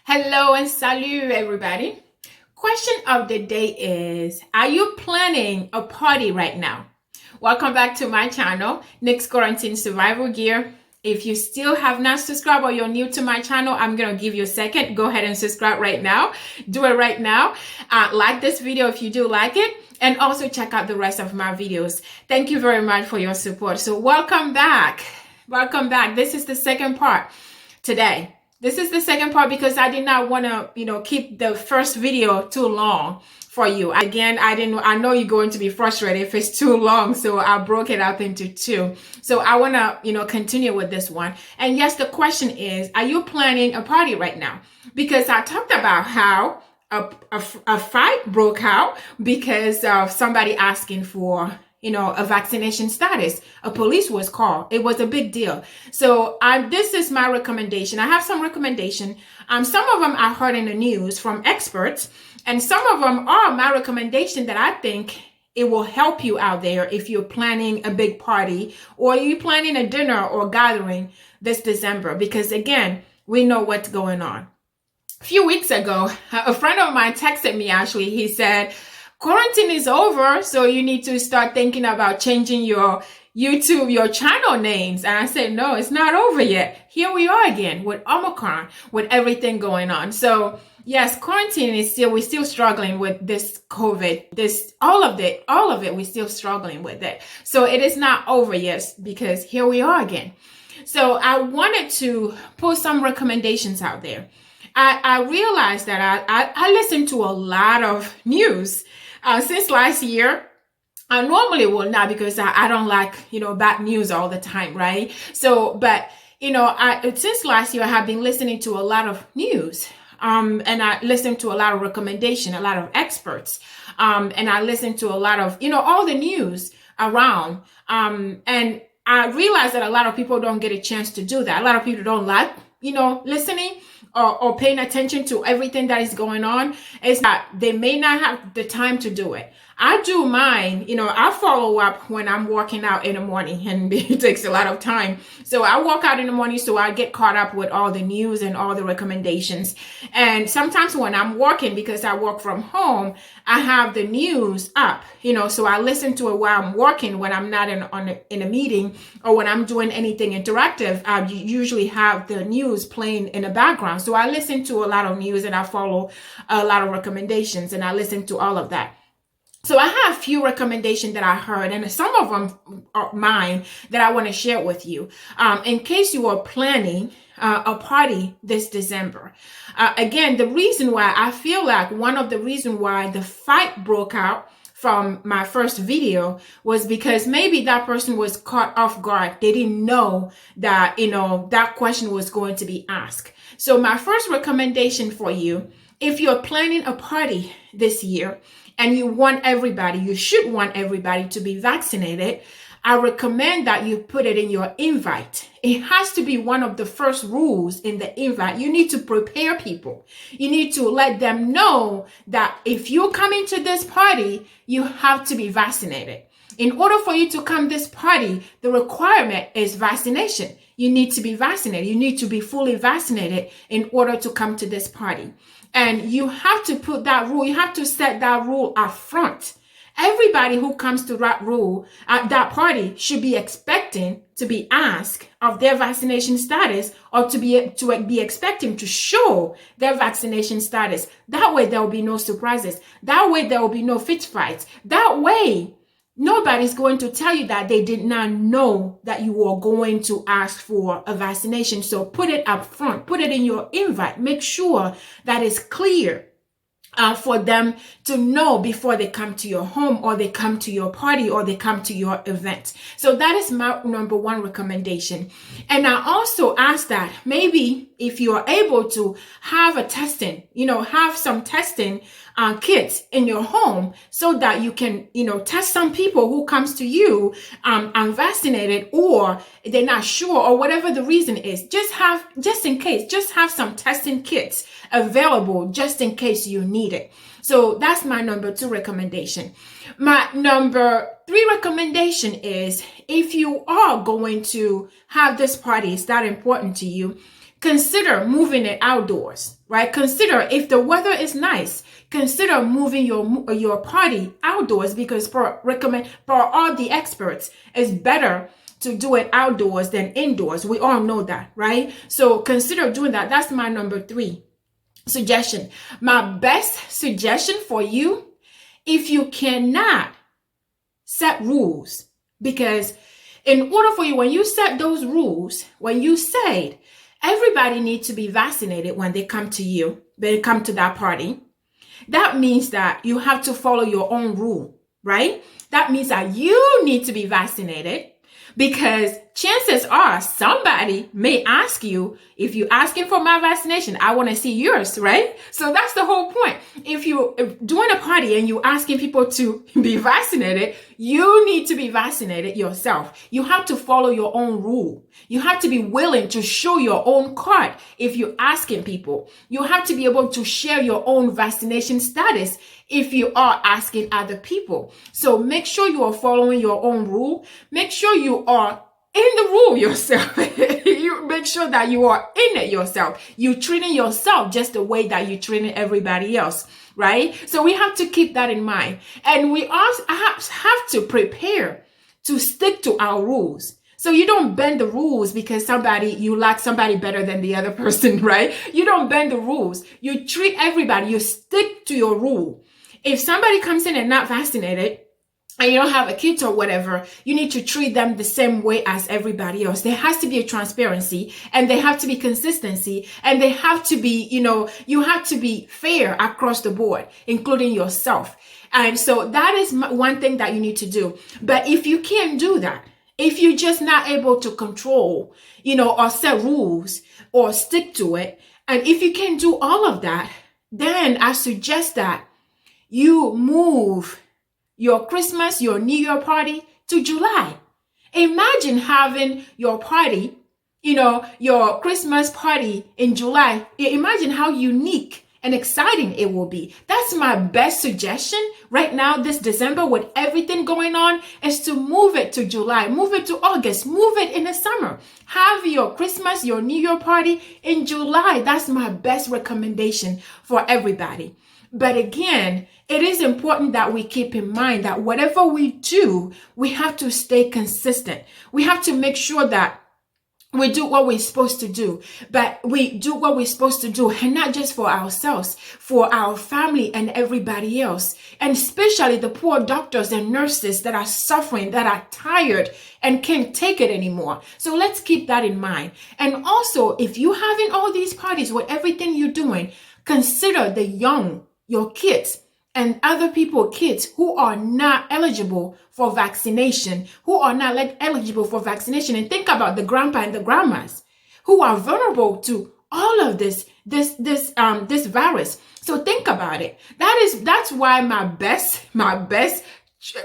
Hello and salut, everybody. Question of the day is, are you planning a party right now? Welcome back to my channel, Nick's Quarantine Survival Gear. If you still have not subscribed or you're new to my channel, I'm going to give you a second. Go ahead and subscribe right now. Do it right now. Like this video if you do like it. And also check out the rest of my videos. Thank you very much for your support. So welcome back. Welcome back. This is the second part today. This is the second part because I did not want to, keep the first video too long for you. Again, I know you're going to be frustrated if it's too long, so I broke it up into two. So I want to, continue with this one. And yes, the question is, are you planning a party right now? Because I talked about how a fight broke out because of somebody asking for a vaccination status. A police was called. It was a big deal. So this is my recommendation. I have some recommendation. Some of them I heard in the news from experts, and some of them are my recommendation that I think it will help you out there if you're planning a big party or you're planning a dinner or gathering this December, because again, we know what's going on. A few weeks ago, a friend of mine texted me, actually. He said, quarantine is over, so you need to start thinking about changing your YouTube, your channel names. And I said, no, it's not over yet. Here we are again with Omicron, with everything going on. So yes, quarantine is we're still struggling with this COVID, all of it, we're still struggling with it. So it is not over yet because here we are again. So I wanted to put some recommendations out there. I realized that I listen to a lot of news since last year. I normally will not because I don't like, bad news all the time, right? So, but, since last year, I have been listening to a lot of news. And I listened to a lot of recommendation, a lot of experts. And I listened to a lot of, all the news around. And I realized that a lot of people don't get a chance to do that. A lot of people don't like, listening or paying attention to everything that is going on. It's that they may not have the time to do it. I do mine, I follow up when I'm working out in the morning, and it takes a lot of time. So I walk out in the morning, so I get caught up with all the news and all the recommendations. And sometimes when I'm working, because I work from home, I have the news up, so I listen to it while I'm working. When I'm not in a meeting or when I'm doing anything interactive, I usually have the news playing in the background. So I listen to a lot of news and I follow a lot of recommendations and I listen to all of that. So I have a few recommendations that I heard, and some of them are mine that I want to share with you. In case you are planning a party this December. Again, the reason why I feel like one of the reasons why the fight broke out from my first video was because maybe that person was caught off guard. They didn't know that, that question was going to be asked. So my first recommendation for you, if you're planning a party this year and you should want everybody to be vaccinated, I recommend that you put it in your invite. It has to be one of the first rules in the invite. You need to prepare people. You need to let them know that if you're coming to this party, you have to be vaccinated. In order for you to come this party, the requirement is vaccination. You need to be vaccinated. You need to be fully vaccinated in order to come to this party. And you have to put that rule, you have to set that rule up front. Everybody who comes to that rule at that party should be expecting to be asked of their vaccination status, or to be expecting to show their vaccination status. That way there will be no surprises. That way there will be no fist fights. That way nobody's going to tell you that they did not know that you were going to ask for a vaccination. So put it up front, put it in your invite. Make sure that it's clear for them to know before they come to your home or they come to your party or they come to your event. So that is my number one recommendation. And I also ask that maybe if you are able to have a testing, have some testing kits in your home so that you can, test some people who comes to you unvaccinated, or they're not sure, or whatever the reason is. Just have some testing kits available just in case you need it. So that's my number 2 recommendation. My number 3 recommendation is, if you are going to have this party, it's that important to you, consider moving it outdoors, right? Consider if the weather is nice, consider moving your party outdoors, because for all the experts, it's better to do it outdoors than indoors. We all know that, right? So consider doing that. That's my number 3 suggestion. My best suggestion for you, if you cannot set rules, because in order for you, when you set those rules, when you say everybody needs to be vaccinated when they come to you, they come to that party, that means that you have to follow your own rule, right? That means that you need to be vaccinated, because chances are somebody may ask you, if you're asking for my vaccination, I want to see yours, right? So that's the whole point. If you're doing a party and you're asking people to be vaccinated, you need to be vaccinated yourself. You have to follow your own rule. You have to be willing to show your own card if you're asking people. You have to be able to share your own vaccination status if you are asking other people. So make sure you are following your own rule. Make sure you are in the rule yourself. You make sure that you are in it yourself. You treating yourself just the way that you treating everybody else, right? So we have to keep that in mind. And we also have to prepare to stick to our rules. So you don't bend the rules because you like somebody better than the other person, right? You don't bend the rules. You treat everybody. You stick to your rule. If somebody comes in and not vaccinated, and you don't have a kid or whatever, you need to treat them the same way as everybody else. There has to be a transparency, and there have to be consistency, and they have to be, you have to be fair across the board, including yourself. And so that is one thing that you need to do. But if you can't do that, if you're just not able to control, or set rules or stick to it, and if you can't do all of that, then I suggest that you move your Christmas, your New Year party to July. Imagine having your party, your Christmas party in July. Imagine how unique and exciting it will be. That's my best suggestion right now this December, with everything going on, is to move it to July, move it to August, move it in the summer. Have your Christmas, your New Year party in July. That's my best recommendation for everybody. But again, it is important that we keep in mind that whatever we do, we have to stay consistent. We have to make sure that we do what we're supposed to do, but we do what we're supposed to do, and not just for ourselves, for our family and everybody else, and especially the poor doctors and nurses that are suffering, that are tired and can't take it anymore. So let's keep that in mind. And also, if you're having all these parties with everything you're doing, consider the young, your kids, and other kids who are not eligible for vaccination, and think about the grandpa and the grandmas who are vulnerable to all of this virus. So think about it. That's why my best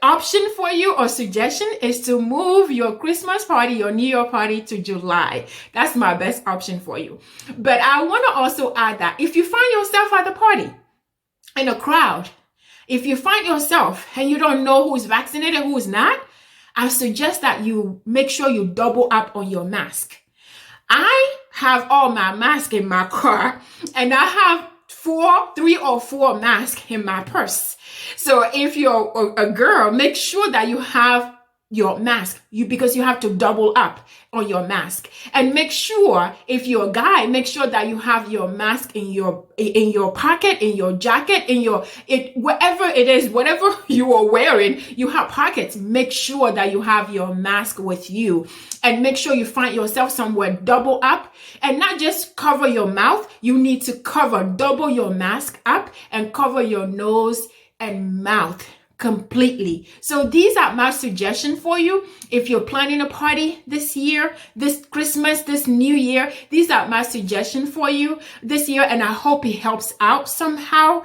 option for you, or suggestion, is to move your Christmas party, your New Year party, to July. That's my best option for you. But I want to also add that if you find yourself at the party in a crowd, if you find yourself and you don't know who's vaccinated, who's not, I suggest that you make sure you double up on your mask. I have all my masks in my car, and I have 3 or 4 masks in my purse. So if you're a girl, make sure that you have your mask, because you have to double up on your mask. And make sure, if you're a guy, make sure that you have your mask in your pocket, in your jacket, wherever it is, whatever you are wearing, you have pockets. Make sure that you have your mask with you, and make sure you find yourself somewhere double up, and not just cover your mouth. You need to double your mask up and cover your nose and mouth completely. So these are my suggestions for you. If you're planning a party this year, this Christmas, this New Year, these are my suggestions for you this year, and I hope it helps out somehow.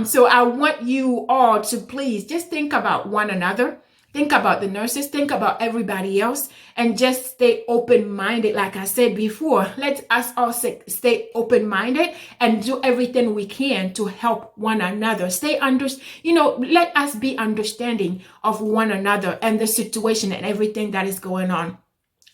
So I want you all to please just think about one another. Think about the nurses, think about everybody else, and just stay open-minded. Like I said before, let us all stay open-minded and do everything we can to help one another. Let us be understanding of one another and the situation and everything that is going on.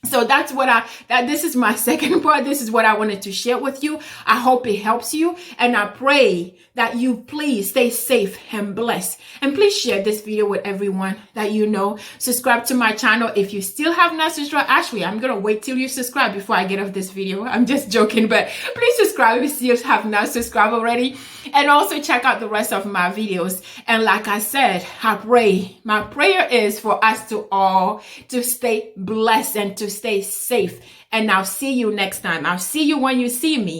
So that's what this is my second part. This is what I wanted to share with you. I hope it helps you. And I pray that you please stay safe and blessed. And please share this video with everyone that you know. Subscribe to my channel if you still have not subscribed. Actually, I'm going to wait till you subscribe before I get off this video. I'm just joking, but please subscribe if you have not subscribed already. And also check out the rest of my videos. And like I said, I pray. My prayer is for us to all to stay blessed and to stay safe. And I'll see you next time. I'll see you when you see me.